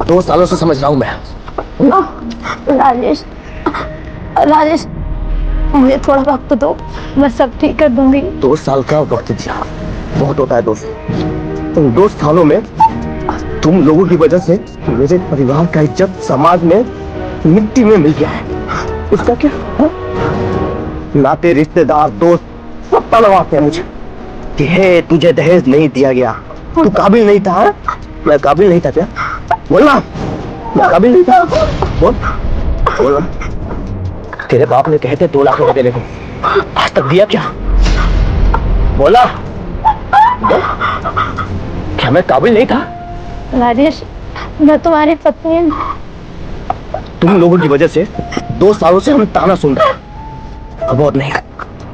2 सालों से समझ रहा हूँ मैं। राजेश, राजेश मुझे थोड़ा वक्त दो, मैं सब ठीक कर दूंगी। 2 साल का वक्त दिया बहुत होता है दोस्त। तुम 2 सालों में तुम लोगों की वजह से मेरे परिवार का इज्जत समाज में मिट्टी में मिल गया है। उसका क्या? नाते रिश्तेदार दोस्त सब तलवाते हैं मुझे कि हे तुझे दहेज नहीं दिया गया, तू काबिल नहीं था। मैं काबिल नहीं था क्या? बोलना, मैं काबिल नहीं था। बोल बोलना। तेरे बाप ने कहे थे 2 लाख रुपए देने को, आज तक दिया क्या? बोला बोल। क्या मैं काबिल नहीं था? राजेश मैं तुम्हारी पत्नी हूँ। तुम लोगों की वजह से 2 सालों से हम ताना सुन रहे हैं। अब और नहीं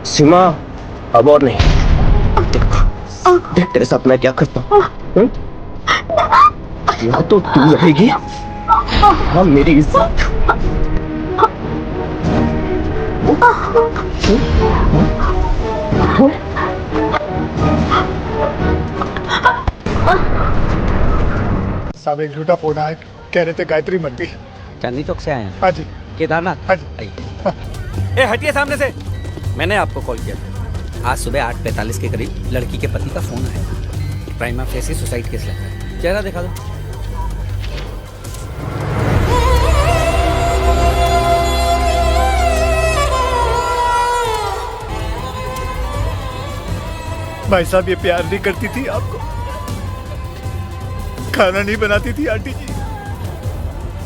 सीमा, अब और नहीं। देख तेरे साथ मैं क्या करता हूँ। या तो तू रहेगी या मेरी इज्जत। साहब एक झूठा फोन आया, कह रहे थे गायत्री मर गई। चांदनी चौक से आए हैं। हाँ जी, केदारनाथ। हाँ जी। ए हटिए सामने से। मैंने आपको कॉल किया था। आज सुबह 8:45 के करीब लड़की के पति का फोन आया। प्राइमा फेसी सुसाइड केस लगा है। चेहरा दिखा दो। भाई साहब ये प्यार नहीं करती थी आपको, खाना नहीं बनाती थी आंटी जी,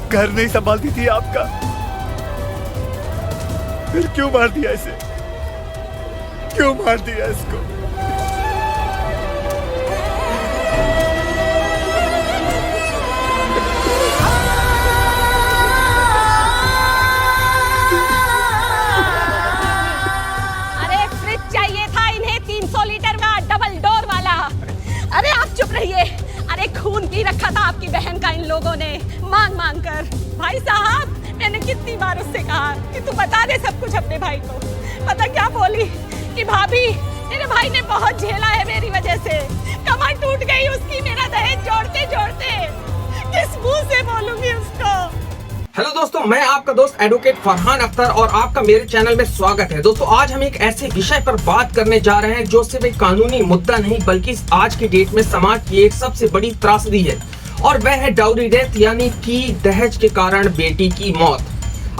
घर नहीं संभालती थी आपका, फिर क्यों मार दिया इसे? क्यों मार दिया इसको? अरे फ्रिज चाहिए था इन्हें 300 लीटर का डबल डोर वाला। अरे आप चुप रहिए। अरे खून पी रखा था आपकी बहन का इन लोगों ने मांग मांग कर। भाई साहब मैंने कितनी बार उससे कहा कि तू बता दे सब कुछ अपने भाई को। पता क्या बोली कि भाभी मेरे भाई ने बहुत झेला है मेरी वजह से, कमर टूट गई उसकी मेरा दहेज जोड़ते जोड़ते। किस मुंह से बोलूंगी उसको? हेलो दोस्तों, मैं आपका दोस्त एडवोकेट फरहान अख्तर और आपका मेरे चैनल में स्वागत है। दोस्तों आज हम एक ऐसे विषय पर बात करने जा रहे हैं जो सिर्फ एक कानूनी मुद्दा नहीं बल्कि आज की डेट में समाज की एक सबसे बड़ी त्रासदी है, और वह है डाउरी डेथ, यानी कि दहेज के कारण बेटी की मौत।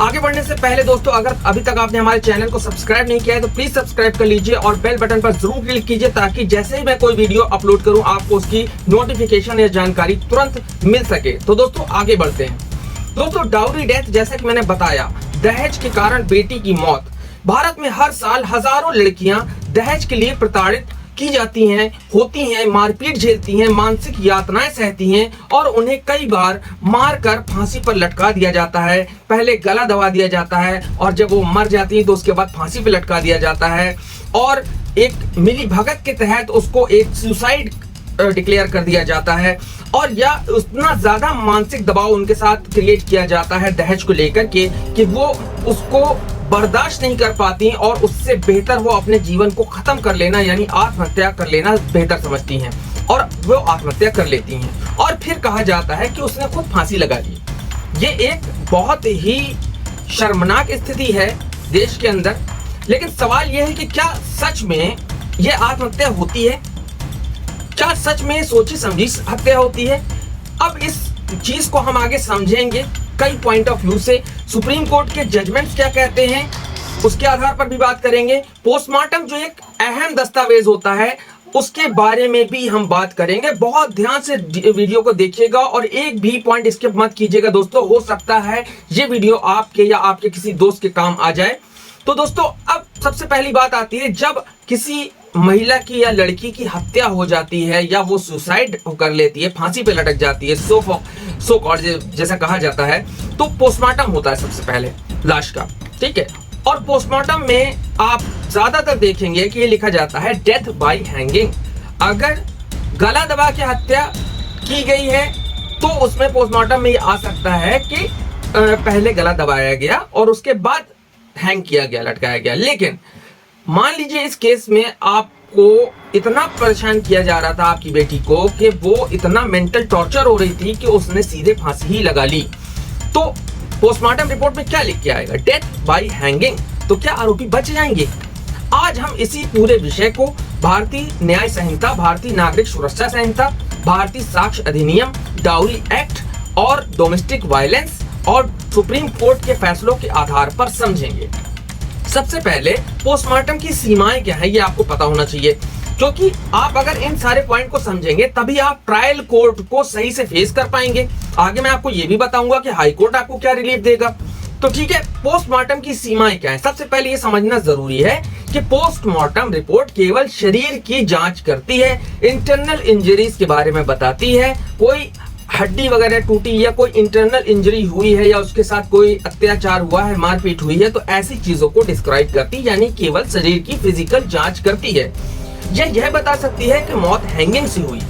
आगे बढ़ने से पहले दोस्तों, अगर अभी तक आपने हमारे चैनल को सब्सक्राइब नहीं किया है तो प्लीज सब्सक्राइब कर लीजिए और बेल बटन पर जरूर क्लिक कीजिए ताकि जैसे ही मैं कोई वीडियो अपलोड करूं आपको उसकी नोटिफिकेशन या जानकारी तुरंत मिल सके। तो दोस्तों आगे बढ़ते हैं। दोस्तों डाउरी डेथ, जैसा कि मैंने बताया, दहेज के कारण बेटी की मौत। भारत में हर साल हजारों लड़कियां दहेज के लिए प्रताड़ित की जाती हैं, होती हैं, मारपीट झेलती हैं, मानसिक यातनाएं सहती हैं और उन्हें कई बार मारकर फांसी पर लटका दिया जाता है। पहले गला दबा दिया जाता है और जब वो मर जाती है तो उसके बाद फांसी पर लटका दिया जाता है और एक मिली भगत के तहत उसको एक सुसाइड डिक्लेयर कर दिया जाता है, और या उतना ज्यादा मानसिक दबाव उनके साथ क्रिएट किया जाता है दहेज को लेकर के कि वो उसको बर्दाश्त नहीं कर पाती और उससे बेहतर वो अपने जीवन को खत्म कर लेना यानी आत्महत्या कर लेना बेहतर समझती हैं और वो आत्महत्या कर लेती हैं। और फिर कहा जाता है कि उसने खुद फांसी लगा ली। ये एक बहुत ही शर्मनाक स्थिति है देश के अंदर। लेकिन सवाल यह है कि क्या सच में ये आत्महत्या होती है? क्या सच में सोची समझी हत्या होती है? अब इस चीज को हम आगे समझेंगे कई पॉइंट ऑफ व्यू से। सुप्रीम कोर्ट के जजमेंट्स क्या कहते हैं उसके आधार पर भी बात करेंगे। पोस्टमार्टम जो एक अहम दस्तावेज होता है उसके बारे में भी हम बात करेंगे। बहुत ध्यान से वीडियो को देखिएगा और एक भी पॉइंट स्किप मत कीजिएगा दोस्तों। हो सकता है ये वीडियो आपके या आपके किसी दोस्त के काम आ जाए। तो दोस्तों अब सबसे पहली बात आती है, जब किसी महिला की या लड़की की हत्या हो जाती है या वो सुसाइड कर लेती है, फांसी पे लटक जाती है, सो कॉल्ड जैसा कहा जाता है, तो पोस्टमार्टम होता है सबसे पहले लाश का, ठीक है। और पोस्टमार्टम में आप ज्यादातर देखेंगे कि ये लिखा जाता है डेथ बाय हैंगिंग। अगर गला दबा के हत्या की गई है तो उसमें पोस्टमार्टम में ये आ सकता है कि पहले गला दबाया गया और उसके बाद हैंग किया गया, लटकाया गया। लेकिन मान लीजिए इस केस में आपको इतना परेशान किया जा रहा था आपकी बेटी को कि वो इतना मेंटल टॉर्चर हो रही थी कि उसने सीधे फांसी ही लगा ली। तो पोस्टमार्टम रिपोर्ट में क्या लिख के आएगा? Death by hanging. तो क्या आरोपी बच जाएंगे? आज हम इसी पूरे विषय को भारतीय न्याय संहिता, भारतीय नागरिक सुरक्षा संहिता, भारतीय साक्ष्य अधिनियम, डाउरी एक्ट और डोमेस्टिक वायलेंस और सुप्रीम कोर्ट के फैसलों के आधार पर समझेंगे। सबसे पहले पोस्टमार्टम की सीमाएं क्या है ये आपको पता होना चाहिए, क्योंकि आप अगर इन सारे पॉइंट को समझेंगे तभी आप ट्रायल कोर्ट को सही से फेस कर पाएंगे। आगे मैं आपको ये भी बताऊंगा कि हाई कोर्ट आपको क्या रिलीफ देगा। तो ठीक है, पोस्टमार्टम की सीमाएं क्या है? सबसे पहले ये समझना जरूरी है कि पोस्टमार्टम रिपोर्ट केवल शरीर की जांच करती है, इंटरनल इंजरीज के बारे में बताती है। कोई हड्डी वगैरह टूटी या कोई इंटरनल इंजरी हुई है या उसके साथ कोई अत्याचार हुआ है, मारपीट हुई है, तो ऐसी चीजों को डिस्क्राइब करती है, यानी केवल शरीर की फिजिकल जांच करती है। यह बता सकती है कि मौत हैंगिंग से हुई,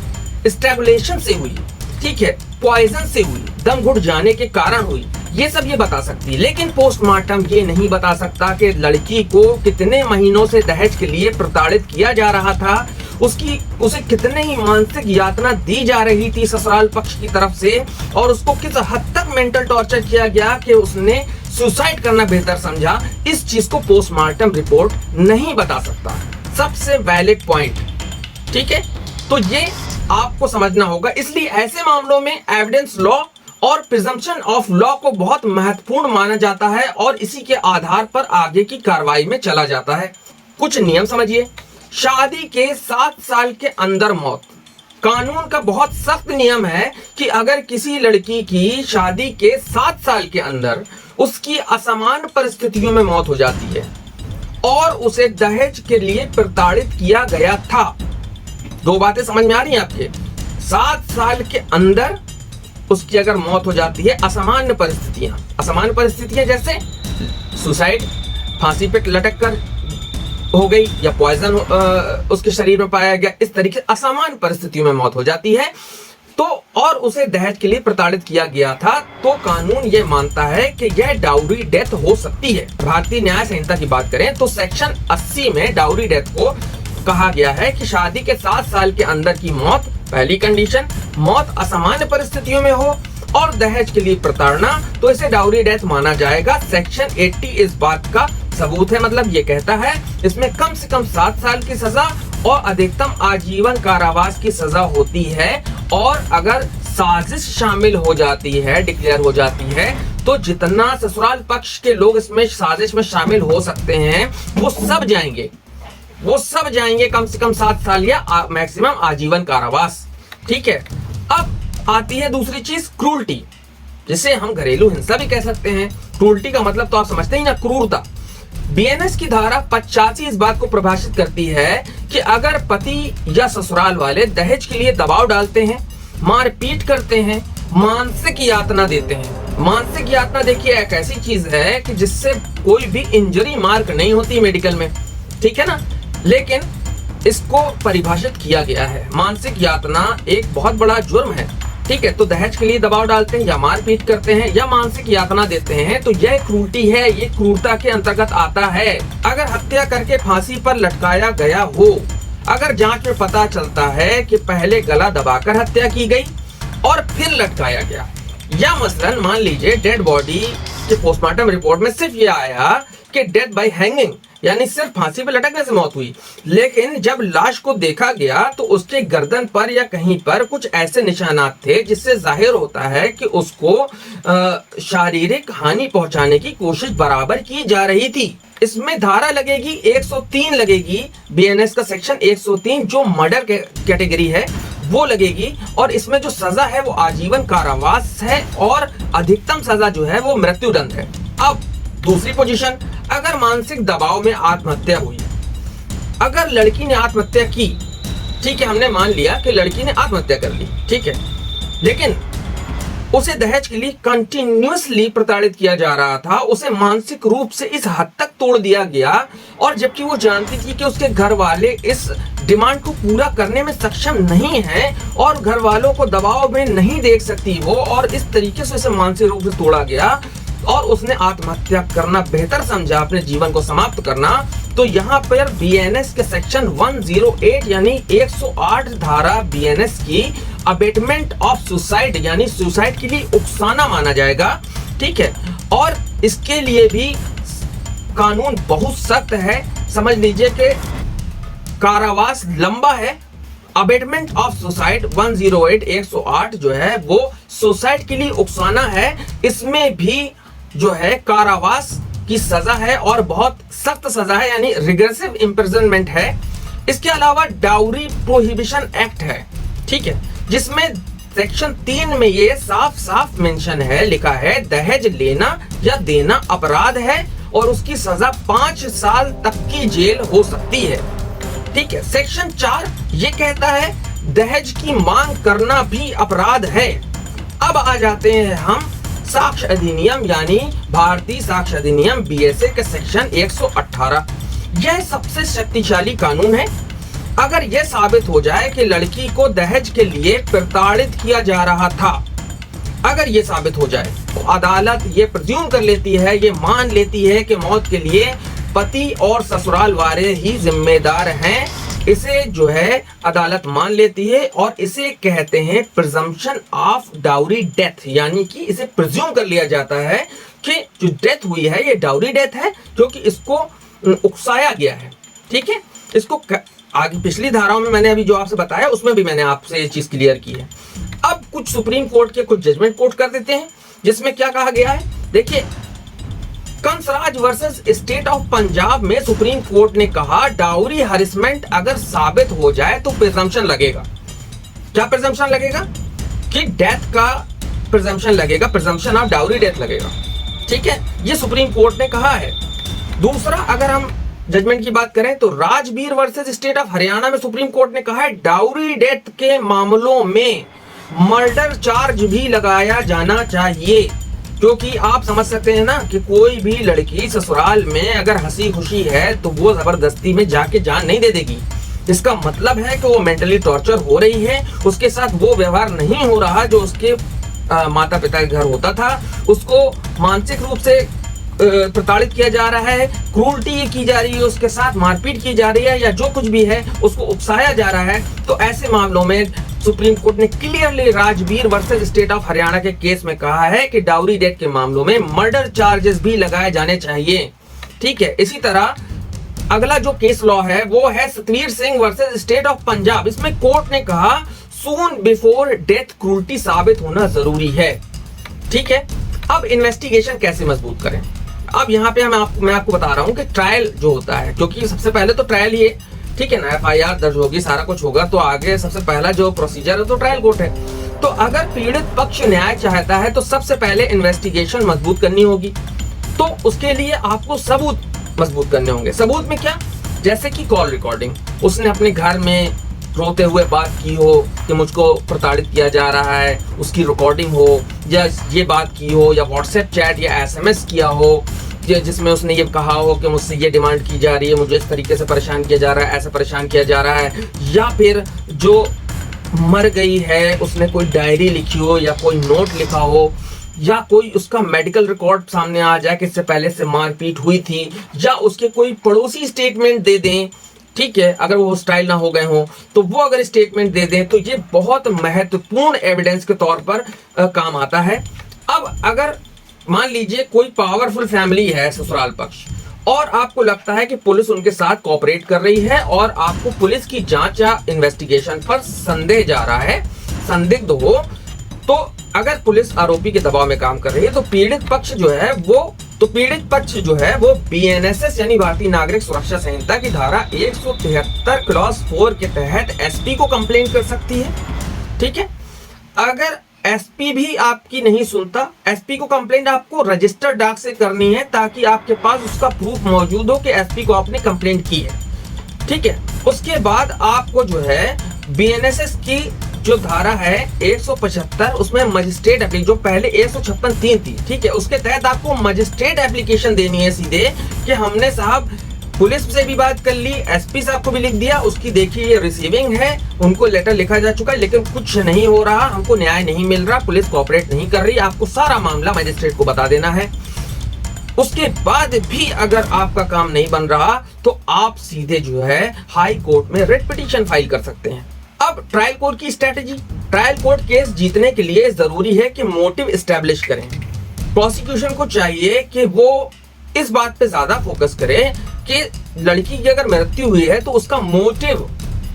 स्ट्रैंगुलेशन से हुई, ठीक है, पॉइजन से हुई, दम घुट जाने के कारण हुई, ये सब ये बता सकती है। लेकिन पोस्टमार्टम ये नहीं बता सकता कि लड़की को कितने महीनों से दहेज के लिए प्रताड़ित किया जा रहा था, उसे कितने ही मानसिक यातना दी जा रही थी ससुराल पक्ष की तरफ से, और उसको किस हद तक मेंटल टॉर्चर किया गया कि उसने सुसाइड करना बेहतर समझा। इस चीज को पोस्टमार्टम रिपोर्ट नहीं बता सकता। सबसे वैलिड पॉइंट, ठीक है, तो ये आपको समझना होगा। इसलिए ऐसे मामलों में एविडेंस लॉ और प्रिजम्पशन ऑफ लॉ को बहुत महत्वपूर्ण माना जाता है और इसी के आधार पर आगे की कार्रवाई में चला जाता है। कुछ नियम समझिए। शादी के 7 साल के अंदर मौत, कानून का बहुत सख्त नियम है कि अगर किसी लड़की की शादी के 7 साल के अंदर उसकी असमान परिस्थितियों में मौत हो जाती है और उसे दहेज के लिए प्रताड़ित किया गया था, 2 बातें समझ में आ रही हैं आपके? 7 साल के अंदर उसकी अगर मौत हो जाती है, असामान्य परिस्थितियां जैसे सुसाइड, फांसी पे लटक कर हो गई या पॉइजन उसके शरीर में पाया गया, इस तरीके से असामान्य परिस्थितियों में मौत हो जाती है, तो और उसे दहेज के लिए प्रताड़ित किया गया था, तो कानून ये मानता है कि यह डाउरी डेथ हो सकती है। भारतीय न्याय संहिता की बात करें तो सेक्शन 80 में डाउरी डेथ को कहा गया है कि शादी के 7 साल के अंदर की मौत, पहली कंडीशन, मौत असामान्य परिस्थितियों में हो और दहेज के लिए प्रताड़ना, तो इसे डाउरी डेथ माना जाएगा। सेक्शन 80 इस बात का सबूत है, मतलब ये कहता है इसमें कम से कम 7 साल की सजा और अधिकतम आजीवन कारावास की सजा होती है। और अगर साजिश शामिल हो जाती है, डिक्लेयर हो जाती है, तो जितना ससुराल पक्ष के लोग इसमें साजिश में शामिल हो सकते हैं वो सब जाएंगे कम से कम 7 साल या मैक्सिमम आजीवन कारावास। ठीक है, अब आती है दूसरी चीज, क्रूरटी, जिसे हम घरेलू हिंसा भी कह सकते हैं। क्रूरटी का मतलब तो आप समझते ही ना, क्रूरता। बीएनएस की धारा 85 इस बात को परिभाषित करती है कि अगर पति या ससुराल वाले दहेज के लिए दबाव डालते हैं, मारपीट करते हैं, मानसिक यातना देते हैं। मानसिक यातना देखिए एक ऐसी चीज है कि जिससे कोई भी इंजरी मार्क नहीं होती मेडिकल में, ठीक है ना, लेकिन इसको परिभाषित किया गया है। मानसिक यातना एक बहुत बड़ा जुर्म है, ठीक है। तो दहेज के लिए दबाव डालते हैं या मारपीट करते हैं या मानसिक यातना देते हैं, तो यह क्रूरटी है, ये क्रूरता के अंतर्गत आता है। अगर हत्या करके फांसी पर लटकाया गया हो, अगर जांच में पता चलता है कि पहले गला दबाकर हत्या की गई और फिर लटकाया गया, या मसलन मान लीजिए डेड बॉडी के पोस्टमार्टम रिपोर्ट में सिर्फ ये आया कि डेथ बाय हैंगिंग, यानी सिर्फ फांसी पे लटकने से मौत हुई, लेकिन जब लाश को देखा गया तो उसके गर्दन पर या कहीं पर कुछ ऐसे निशानात थे जिससे जाहिर होता है कि उसको शारीरिक हानि पहुंचाने की कोशिश बराबर की जा रही थी। इसमें धारा लगेगी 103 लगेगी, बीएनएस का सेक्शन 103 जो मर्डर कैटेगरी है वो लगेगी, और इसमें जो सजा है वो आजीवन कारावास है और अधिकतम सजा जो है वो मृत्युदंड है। अब दूसरी पोजीशन, अगर मानसिक दबाव में आत्महत्या हुई, अगर लड़की ने आत्महत्या की, ठीक है, हमने मान लिया कि लड़की ने आत्महत्या कर ली, ठीक है, लेकिन उसे दहेज के लिए कंटिन्यूअसली प्रताड़ित किया जा रहा था, उसे मानसिक रूप से इस हद तक तोड़ दिया गया, और जबकि वो जानती थी कि उसके घर वाले इस डिमांड को पूरा करने में सक्षम नहीं है और घर वालों को दबाव में नहीं देख सकती वो, और इस तरीके से उसे मानसिक रूप से तोड़ा गया और उसने आत्महत्या करना बेहतर समझा, अपने जीवन को समाप्त करना, तो यहाँ पर बीएनएस के सेक्शन 108 यानी 108 धारा बीएनएस की अबेटमेंट ऑफ सुसाइड यानी सुसाइड के लिए उकसाना माना जाएगा, ठीक है। और इसके लिए भी कानून बहुत सख्त है, समझ लीजिए कि कारावास लंबा है। अबेटमेंट ऑफ सुसाइड 108 108 जो है वो सुसाइड के लिए उकसाना है, इसमें भी जो है कारावास की सजा है और बहुत सख्त सजा है यानी रिग्रेसिव इम्प्रिजनमेंट है। इसके अलावा डाउरी प्रोहिबिशन एक्ट है, ठीक है, जिसमें सेक्शन 3 में ये साफ साफ मेंशन है, लिखा है दहेज लेना या देना अपराध है और उसकी सजा 5 साल तक की जेल हो सकती है, ठीक है। सेक्शन 4 ये कहता है दहेज की मांग करना भी अपराध है। अब आ जाते हैं हम साक्ष्य अधिनियम यानी भारतीय साक्ष्य अधिनियम बीएसए के सेक्शन 118। यह सबसे शक्तिशाली कानून है। अगर यह साबित हो जाए कि लड़की को दहेज के लिए प्रताड़ित किया जा रहा था, अगर यह साबित हो जाए तो अदालत ये प्रिज्यूम कर लेती है, ये मान लेती है कि मौत के लिए पति और ससुराल वाले ही जिम्मेदार हैं। इसे जो है अदालत मान लेती है और इसे कहते हैं प्रिजम्पशन ऑफ डाउरी डेथ, यानी कि इसे प्रिज्यूम कर लिया जाता है कि जो डेथ हुई है ये डाउरी डेथ है, क्योंकि इसको उकसाया गया है, ठीक है। इसको आगे पिछली धाराओं में मैंने अभी जो आपसे बताया उसमें भी मैंने आपसे ये चीज क्लियर की है। अब कुछ सुप्रीम कोर्ट के कुछ जजमेंट कोट कर देते हैं, जिसमें क्या कहा गया है। देखिए, Kansraj versus state of Punjab में सुप्रीम कोर्ट ने कहा डाउरी हरिसमेंट अगर साबित हो जाए तो प्रिजम्पशन लगेगा। क्या प्रिजम्पशन लगेगा? कि डेथ का प्रिजम्पशन लगेगा, प्रिजम्पशन ऑफ डाउरी डेथ लगेगा, ठीक है। ये सुप्रीम कोर्ट ने कहा है। दूसरा, अगर हम जजमेंट की बात करें तो Rajbir versus state of Haryana में सुप्रीम कोर्ट ने कहा है डाउरी डेथ के मामलों में मर्डर चार्ज भी लगाया जाना चाहिए, क्योंकि आप समझ सकते हैं ना कि कोई भी लड़की ससुराल में अगर हंसी खुशी है तो वो जबरदस्ती में जाके जान नहीं दे देगी। इसका मतलब है कि वो मेंटली टॉर्चर हो रही है, उसके साथ वो व्यवहार नहीं हो रहा जो उसके माता पिता के घर होता था, उसको मानसिक रूप से प्रताड़ित किया जा रहा है, क्रूरटी की जा रही है, उसके साथ मारपीट की जा रही है, या जो कुछ भी है उसको उकसाया जा रहा है। तो ऐसे मामलों में सुप्रीम कोर्ट ने clearly Rajbir versus state of Haryana के केस में कहा है कि डाउरी डेथ के मामलों में मर्डर चार्जेस भी लगाए जाने चाहिए, ठीक है। इसी तरह अगला जो केस लॉ है वो है Satvir Singh versus state of Punjab. इसमें कोर्ट ने कहा सून बिफोर डेथ क्रूरटी साबित होना जरूरी है, ठीक है। अब इन्वेस्टिगेशन कैसे मजबूत करें? अब यहाँ पे मैं आपको बता रहा हूँ कि ट्रायल जो होता है, क्योंकि सबसे पहले तो ट्रायल ही है, ठीक है ना, FIR दर्ज होगी, सारा कुछ होगा, तो आगे सबसे पहला जो प्रोसीजर है तो ट्रायल कोर्ट है। तो अगर पीड़ित पक्ष न्याय चाहता है तो सबसे पहले इन्वेस्टिगेशन मजबूत करनी होगी। तो उसके लिए आपको सबूत मजबूत करने होंगे। सबूत में क्या? जैसे कि कॉल रिकॉर्डिंग, उसने अपने घर में रोते हुए बात की हो कि मुझको प्रताड़ित किया जा रहा है, उसकी रिकॉर्डिंग हो, या ये बात की हो, या व्हाट्सएप चैट या SMS किया हो जिसमें उसने ये कहा हो कि मुझसे ये डिमांड की जा रही है, मुझे इस तरीके से परेशान किया जा रहा है, ऐसा परेशान किया जा रहा है। या फिर जो मर गई है उसने कोई डायरी लिखी हो या कोई नोट लिखा हो, या कोई उसका मेडिकल रिकॉर्ड सामने आ जाए कि इससे पहले से मारपीट हुई थी, या उसके कोई पड़ोसी स्टेटमेंट दे दें, ठीक है, अगर वो हॉस्टाइल ना हो गए हों तो वो अगर स्टेटमेंट दे दें तो ये बहुत महत्वपूर्ण एविडेंस के तौर पर काम आता है। अब अगर मान लीजिए कोई पावरफुल फैमिली है ससुराल पक्ष, और आपको लगता है कि पुलिस उनके साथ कोऑपरेट कर रही है और आपको पुलिस की जांच या इन्वेस्टिगेशन पर संदेह जा रहा है, संदिग्ध हो, तो अगर पुलिस आरोपी के दबाव में काम कर रही है तो पीड़ित पक्ष जो है वो BNSS यानी भारतीय नागरिक सुरक्षा संहिता की धारा 173 क्लॉज 4 के तहत SP को कंप्लेंट कर सकती है, ठीक है। अगर SP भी आपकी नहीं सुनता, SP को कंप्लेंट आपको रजिस्टर्ड डाक से करनी है ताकि आपके पास उसका प्रूफ मौजूद हो कि SP को आपने कंप्लेंट की है, ठीक है। उसके बाद आपको जो है BNSS की जो धारा है 175, उसमें मजिस्ट्रेट एप्लीकेशन, जो पहले 156(3) थी, ठीक है, उसके तहत आपको मजिस्ट्रेट एप्लीकेशन देनी है सीधे कि हमने साहब पुलिस से भी बात कर ली, SP साहब को भी लिख दिया, उसकी देखिए ये रिसीविंग है, उनको लेटर लिखा जा चुका है, लेकिन कुछ नहीं हो रहा, हमको न्याय नहीं मिल रहा, पुलिस कोऑपरेट नहीं कर रही। आपको सारा मामला मजिस्ट्रेट को बता देना है। उसके बाद भी अगर आपका काम नहीं बन रहा तो आप सीधे जो है हाई कोर्ट में रिट पिटीशन फाइल कर सकते हैं। अब ट्रायल कोर्ट की स्ट्रेटेजी, ट्रायल कोर्ट केस जीतने के लिए जरूरी है कि मोटिव एस्टेब्लिश करें। प्रोसिक्यूशन को चाहिए कि वो इस बात पे ज्यादा फोकस करे कि लड़की की अगर मृत्यु हुई है तो उसका मोटिव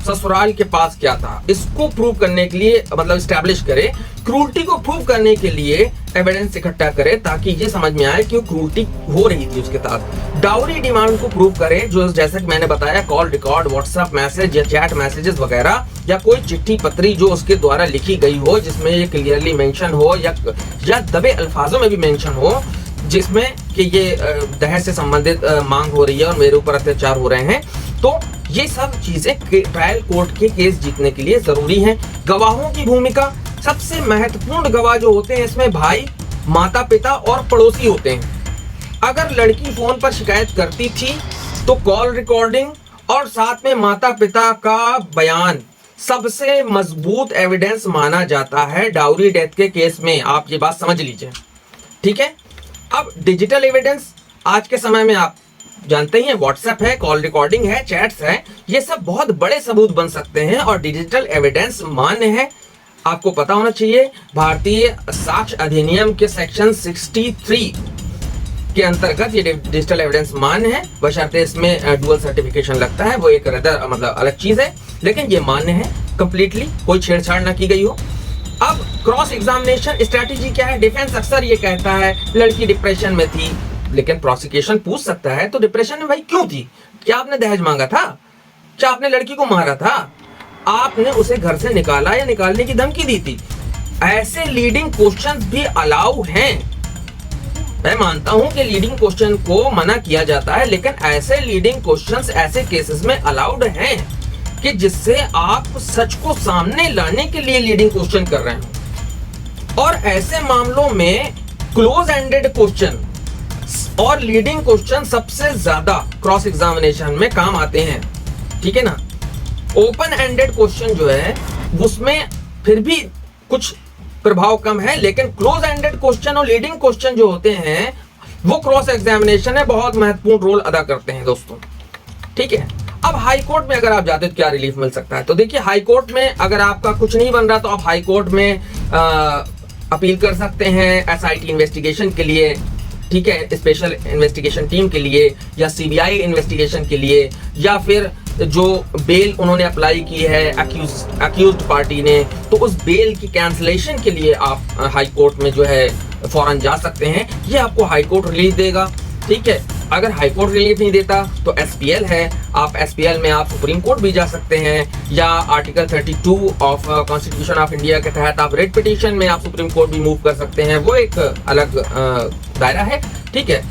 ससुराल के पास क्या था, इसको प्रूव करने के लिए मतलब एस्टैब्लिश करे। क्रूरटी को प्रूव करने के लिए एविडेंस इकट्ठा करे ताकि ये समझ में आए कि क्रूरटी हो रही थी उसके साथ। डाउरी डिमांड को प्रूव करे, जो जैसा कि मैंने बताया कॉल रिकॉर्ड, व्हाट्सएप मैसेज या चैट मैसेजेस वगैरह, या कोई चिट्ठी पत्री जो उसके द्वारा लिखी गई हो जिसमें ये क्लियरली मेंशन हो या दबे अल्फाजों में भी मेंशन हो जिसमें कि ये दहेज से संबंधित मांग हो रही है और मेरे ऊपर अत्याचार हो रहे हैं। तो ये सब चीजें ट्रायल कोर्ट के केस जीतने के लिए जरूरी हैं। गवाहों की भूमिका, सबसे महत्वपूर्ण गवाह जो होते हैं इसमें भाई, माता पिता और पड़ोसी होते हैं। अगर लड़की फोन पर शिकायत करती थी तो कॉल रिकॉर्डिंग और साथ में माता पिता का बयान सबसे मजबूत एविडेंस माना जाता है डाउरी डेथ के केस में। आप ये बात समझ लीजिए, ठीक है। अब डिजिटल एविडेंस, आज के समय में आप जानते ही हैं, व्हाट्सएप है, कॉल रिकॉर्डिंग है, चैट्स है, ये सब बहुत बड़े सबूत बन सकते हैं और डिजिटल एविडेंस मान्य है। आपको पता होना चाहिए भारतीय साक्ष्य अधिनियम के सेक्शन 63 के अंतर्गत ये डिजिटल एविडेंस मान्य है, बशर्ते इसमें डुअल सर्टिफिकेशन लगता है, वो एक मतलब अलग चीज है, लेकिन ये मान्य है कंप्लीटली, कोई छेड़छाड़ ना की गई हो। अब क्रॉस एग्जामिनेशन स्ट्रेटेजी क्या है? डिफेंस अक्सर ये कहता है लड़की डिप्रेशन में थी, लेकिन प्रोसिक्यूशन पूछ सकता है तो डिप्रेशन में भाई क्यों थी? क्या आपने दहेज मांगा था? क्या आपने लड़की को मारा था? आपने उसे घर से निकाला या निकालने की धमकी दी थी? ऐसे लीडिंग क्वेश्चंस भी अलाउ हैं। मैं मानता हूं कि लीडिंग क्वेश्चन को मना किया जाता है, लेकिन ऐसे लीडिंग क्वेश्चंस ऐसे केसेस में अलाउड हैं कि जिससे आप सच को सामने लाने के लिए लीडिंग क्वेश्चन कर रहे हैं। और ऐसे मामलों में क्लोज एंडेड क्वेश्चन और लीडिंग क्वेश्चन सबसे ज्यादा क्रॉस एग्जामिनेशन में काम आते हैं, ठीक है ना। ओपन एंडेड क्वेश्चन जो है उसमें फिर भी कुछ प्रभाव कम है, लेकिन क्लोज एंडेड क्वेश्चन और लीडिंग क्वेश्चन जो होते हैं वो क्रॉस एग्जामिनेशन में बहुत महत्वपूर्ण रोल अदा करते हैं दोस्तों, ठीक है। अब हाई कोर्ट में अगर आप जाते तो क्या रिलीफ मिल सकता है? तो देखिए, हाई कोर्ट में अगर आपका कुछ नहीं बन रहा तो आप हाई कोर्ट में अपील कर सकते हैं एसआईटी इन्वेस्टिगेशन के लिए, ठीक है, स्पेशल इन्वेस्टिगेशन टीम के लिए, या सीबीआई इन्वेस्टिगेशन के लिए, या फिर जो बेल उन्होंने अप्लाई की है अक्यूज्ड पार्टी ने, तो उस बेल की कैंसलेशन के लिए आप हाई कोर्ट में जो है फौरन जा सकते हैं। ये आपको हाई कोर्ट रिलीफ देगा, ठीक है। अगर हाई कोर्ट रिलीफ नहीं देता तो एसपीएल है, आप एसपीएल में आप सुप्रीम कोर्ट भी जा सकते हैं, या article 32 of constitution of India के तहत आप रिट पिटीशन में आप सुप्रीम कोर्ट भी मूव कर सकते हैं, वो एक अलग दायरा है, ठीक है।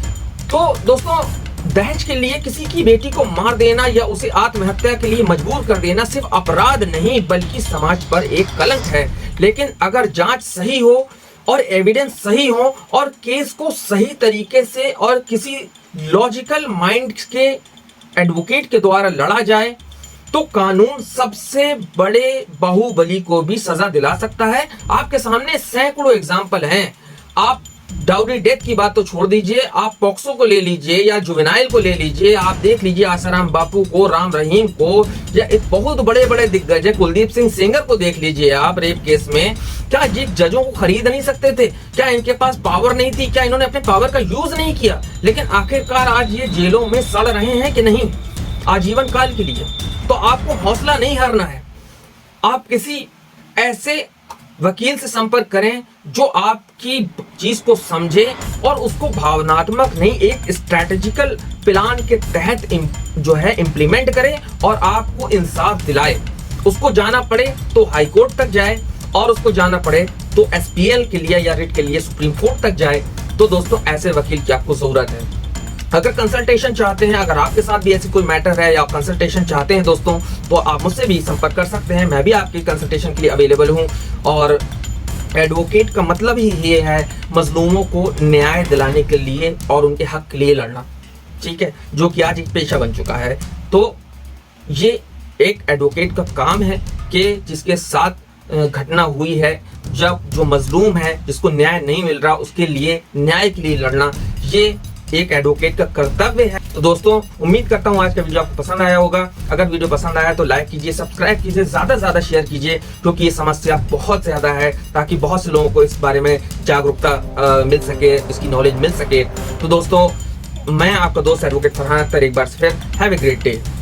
तो दोस्तों, दहेज के लिए किसी की बेटी को मार देना या उसे आत्महत्या के लिए मजबूर कर देना सिर्फ अपराध नहीं बल्कि समाज पर एक कलंक है। लेकिन अगर जांच सही हो और एविडेंस सही हो और केस को सही तरीके से और किसी लॉजिकल माइंड के एडवोकेट के द्वारा लड़ा जाए तो कानून सबसे बड़े बाहुबली को भी सजा दिला सकता है। आपके सामने सैकड़ों एग्जाम्पल हैं। आप डाउरी डेथ की बात तो छोड़ दीजिए, आप पॉक्सो को ले लीजिए या जुवेनाइल को ले लीजिए, आप देख लीजिए आसाराम बापू को, राम रहीम को, या एक बहुत बड़े बड़े दिग्गज है कुलदीप सिंह सेंगर को देख लीजिए आप रेप केस में। क्या ये जजों को खरीद नहीं सकते थे? क्या इनके पास पावर नहीं थी? क्या इन्होंने अपने पावर का यूज नहीं किया? लेकिन आखिरकार आज ये जेलों में सड़ रहे हैं कि नहीं, आजीवन काल के लिए। तो आपको हौसला नहीं हारना है। आप किसी ऐसे वकील से संपर्क करें जो आपकी चीज को समझे और उसको भावनात्मक नहीं, एक स्ट्रैटेजिकल प्लान के तहत जो है इम्प्लीमेंट करे और आपको इंसाफ दिलाए। उसको जाना पड़े तो हाई कोर्ट तक जाए, और उसको जाना पड़े तो एसपीएल के लिए या रिट के लिए सुप्रीम कोर्ट तक जाए। तो दोस्तों, ऐसे वकील की आपको जरूरत है। अगर कंसल्टेशन चाहते हैं, अगर आपके साथ भी ऐसी कोई मैटर है या आप कंसल्टेशन चाहते हैं दोस्तों, तो आप मुझसे भी संपर्क कर सकते हैं। मैं भी आपकी कंसल्टेशन के लिए अवेलेबल हूं। और एडवोकेट का मतलब ही ये है मजलूमों को न्याय दिलाने के लिए और उनके हक के लिए लड़ना, ठीक है, जो कि आज एक पेशा बन चुका है। तो ये एक एडवोकेट का काम है कि जिसके साथ घटना हुई है, जब जो मजलूम है जिसको न्याय नहीं मिल रहा उसके लिए न्याय के लिए लड़ना, ये एक एडवोकेट का कर्तव्य है। तो दोस्तों उम्मीद करता हूँ आज का वीडियो आपको पसंद आया होगा। अगर वीडियो पसंद आया तो लाइक कीजिए, सब्सक्राइब कीजिए, ज्यादा से ज्यादा शेयर कीजिए, क्योंकि ये समस्या बहुत ज्यादा है, ताकि बहुत से लोगों को इस बारे में जागरूकता मिल सके, इसकी नॉलेज मिल सके। तो दोस्तों मैं आपका दोस्त एडवोकेट फरहान अख्तर एक बार फिर हैव ए ग्रेट डे।